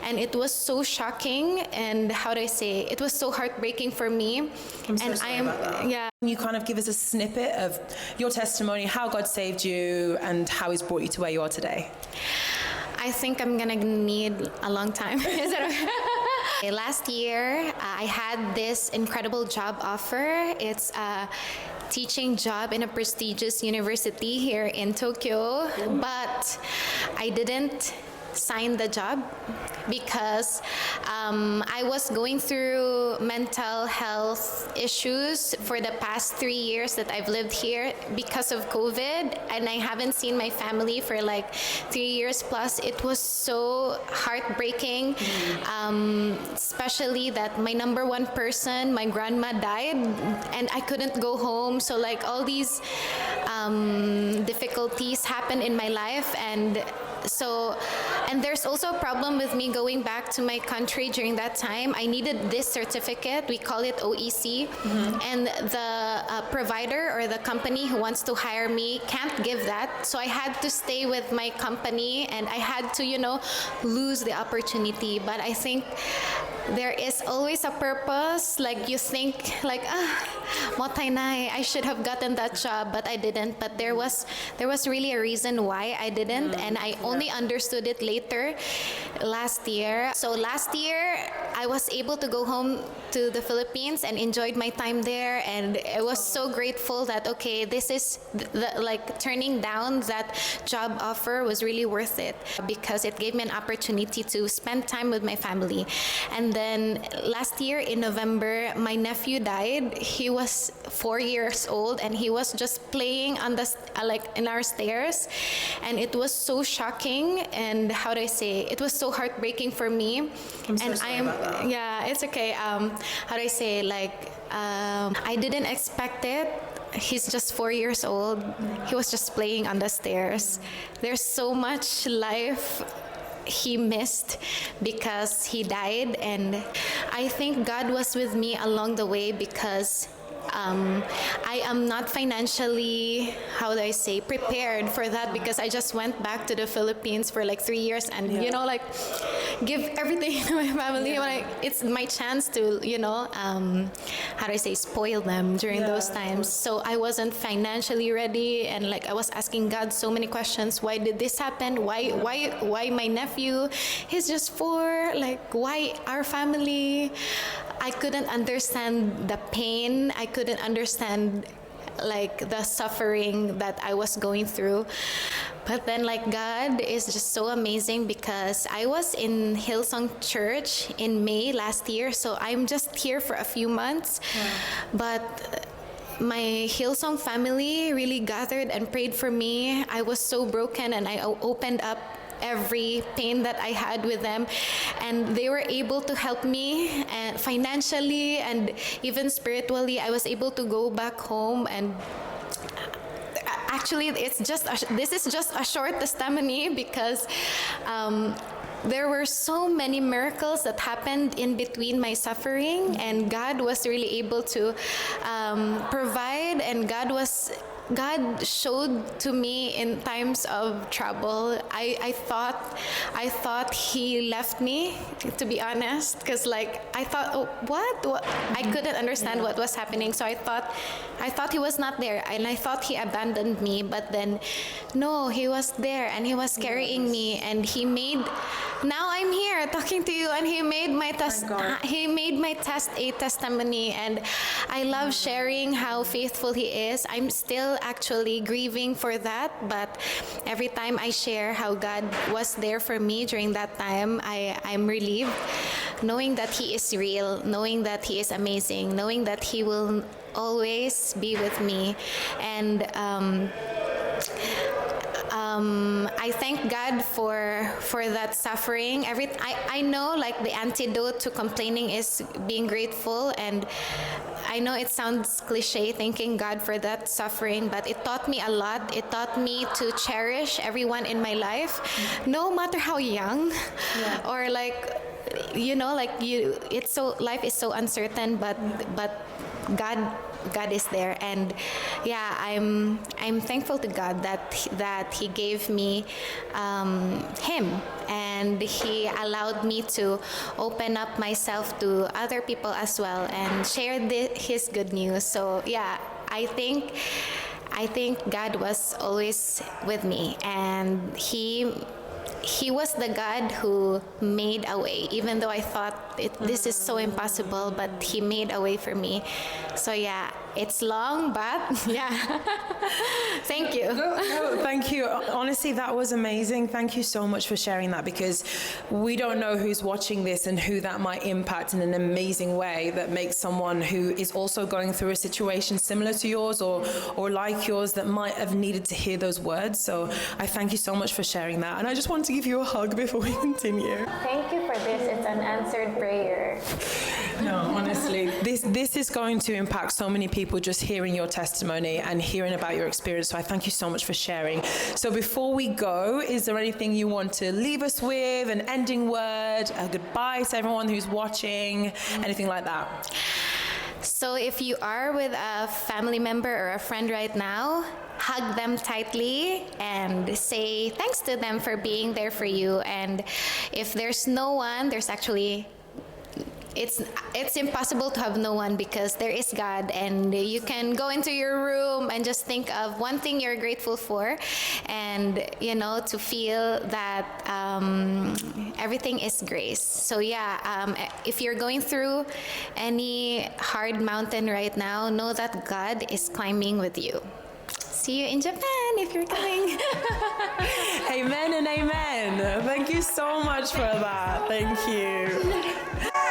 and it was so shocking, and how do I say, it was so heartbreaking for me. I'm so sorry about that. Yeah. Can you kind of give us a snippet of your testimony, how God saved you and how he's brought you to where you are today? I think I'm gonna need a long time. Is that okay? Last year, I had this incredible job offer. It's a teaching job in a prestigious university here in Tokyo, but I didn't sign the job because I was going through mental health issues for the past 3 years that I've lived here because of COVID, and I haven't seen my family for like 3 years plus. It was so heartbreaking, especially that my number one person, my grandma, died, and I couldn't go home. So like all these difficulties happened in my life, and there's also a problem with me going back to my country during that time. I needed this certificate. We call it OEC. And the provider or the company who wants to hire me can't give that. So I had to stay with my company, and I had to, lose the opportunity. But I think there is always a purpose. Like you think like, motay na, I should have gotten that job, but I didn't. But there was really a reason why I didn't, and I only understood it later last year. So last year I was able to go home to the Philippines and enjoyed my time there, and I was so grateful that okay, this is like turning down that job offer was really worth it because it gave me an opportunity to spend time with my family. And then last year in November, my nephew died. He was 4 years old, and he was just playing on the in our stairs, and it was so shocking, and how do I say, it was so heartbreaking for me. I'm so sorry about that. Yeah, it's okay. How do I say, I didn't expect it. He's just 4 years old. He was just playing on the stairs. There's so much life he missed because he died, and I think God was with me along the way because I am not financially, how do I say, prepared for that because I just went back to the Philippines for like 3 years and, give everything to my family. It's my chance to, how do I say, spoil them during those times. So I wasn't financially ready, and I was asking God so many questions. Why did this happen? Why my nephew? He's just 4. Why our family? I couldn't understand the pain. I couldn't understand the suffering that I was going through. But then God is just so amazing because I was in Hillsong Church in May last year. So I'm just here for a few months. But my Hillsong family really gathered and prayed for me. I was so broken, and I opened up every pain that I had with them, and they were able to help me financially and even spiritually. I was able to go back home, and actually this is just a short testimony because there were so many miracles that happened in between my suffering, and God was really able to provide, and God showed to me in times of trouble. I thought He left me, to be honest, because I thought, what? I couldn't understand what was happening. So I thought He was not there, and I thought He abandoned me. But then, no, He was there, and He was carrying me, and now I'm here talking to you, and He made my test a testimony, and I love sharing how faithful He is. I'm still actually grieving for that, but every time I share how God was there for me during that time, I'm relieved, knowing that He is real, knowing that He is amazing, knowing that He will always be with me. And I thank God for that suffering. I know the antidote to complaining is being grateful, and I know it sounds cliche thanking God for that suffering, but it taught me a lot. It taught me to cherish everyone in my life, no matter how young or life is so uncertain, but God God is there. And yeah, I'm thankful to God that He gave me Him, and He allowed me to open up myself to other people as well and share His good news. So yeah, I think God was always with me, and He was the God who made a way, even though I thought this is so impossible, but He made a way for me. So yeah, it's long, but yeah. Thank you. No, thank you. Honestly, that was amazing. Thank you so much for sharing that, because we don't know who's watching this and who that might impact in an amazing way that makes someone who is also going through a situation similar to yours or like yours that might have needed to hear those words. So I thank you so much for sharing that. And I just want to give you a hug before we continue. Thank you for this. It's an answered prayer. No, honestly, this is going to impact so many people just hearing your testimony and hearing about your experience. So I thank you so much for sharing. So before we go, is there anything you want to leave us with, an ending word, a goodbye to everyone who's watching, anything like that? So if you are with a family member or a friend right now, hug them tightly and say thanks to them for being there for you. And if there's no one, there's actually it's impossible to have no one, because there is God, and you can go into your room and just think of one thing you're grateful for, and to feel that everything is grace. So yeah, if you're going through any hard mountain right now, know that God is climbing with you. See you in Japan if you're coming. Amen and amen. Thank you so much for that. Thank you.